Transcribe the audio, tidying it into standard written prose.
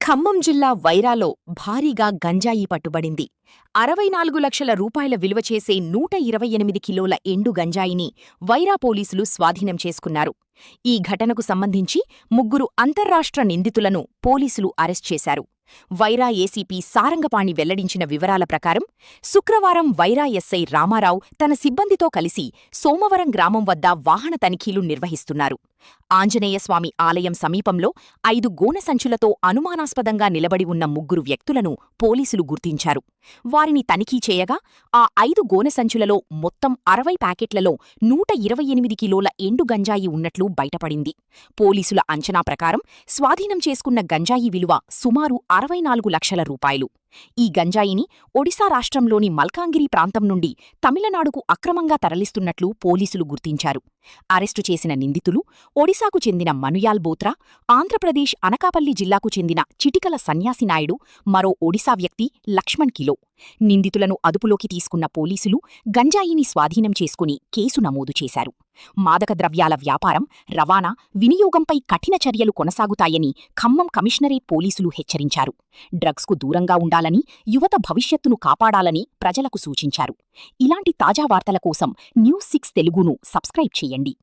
ఖమ్మం జిల్లా వైరాలో భారీగా గంజాయి పట్టుబడింది. 64 లక్షల రూపాయల విలువ చేసే 128 కిలోల ఎండు గంజాయిని వైరా పోలీసులు స్వాధీనం చేసుకున్నారు. ఈ ఘటనకు సంబంధించి 3 అంతర్రాష్ట్ర నిందితులను పోలీసులు అరెస్ట్ చేశారు. వైరా ఏసీపీ సారంగపాణి వెల్లడించిన వివరాల ప్రకారం శుక్రవారం వైరా ఎస్ఐ రామారావు తన సిబ్బందితో కలిసి సోమవరం గ్రామం వద్ద వాహన తనిఖీలు నిర్వహిస్తున్నారు. ఆంజనేయస్వామి ఆలయం సమీపంలో 5 గోనె సంచులతో అనుమానాస్పదంగా నిలబడి ఉన్న 3 వ్యక్తులను పోలీసులు గుర్తించారు. వారిని తనిఖీ చేయగా ఆ 5 గోనె సంచులలో మొత్తం 60 ప్యాకెట్లలో 128 కిలోల ఎండు గంజాయి ఉన్నట్లు బయటపడింది. పోలీసుల అంచనా ప్రకారం స్వాధీనం చేసుకున్న గంజాయి విలువ సుమారు 64 లక్షల రూపాయలు. ఈ గంజాయిని ఒడిశా రాష్ట్రంలోని మల్కాంగిరి ప్రాంతం నుండి తమిళనాడుకు అక్రమంగా తరలిస్తున్నట్లు పోలీసులు గుర్తించారు. అరెస్టు చేసిన నిందితులు ఒడిశాకు చెందిన మనుయాల్ బోత్రా, ఆంధ్రప్రదేశ్ అనకాపల్లి జిల్లాకు చెందిన చిటికల సన్యాసినాయుడు, మరో ఒడిశా వ్యక్తి లక్ష్మణ్ కిలో. నిందితులను అదుపులోకి తీసుకున్న పోలీసులు గంజాయిని స్వాధీనం చేసుకుని కేసు నమోదు చేశారు. మాదక ద్రవ్యాల వ్యాపారం, రవాణా, వినియోగంపై కఠిన చర్యలు కొనసాగుతాయని ఖమ్మం కమిషనరేట్ పోలీసులు హెచ్చరించారు. డ్రగ్స్కు దూరంగా ఉండాలని, యువత భవిష్యత్తును కాపాడాలని ప్రజలకు సూచించారు. ఇలాంటి తాజా వార్తల కోసం న్యూస్6 తెలుగును సబ్స్క్రైబ్ చేయండి.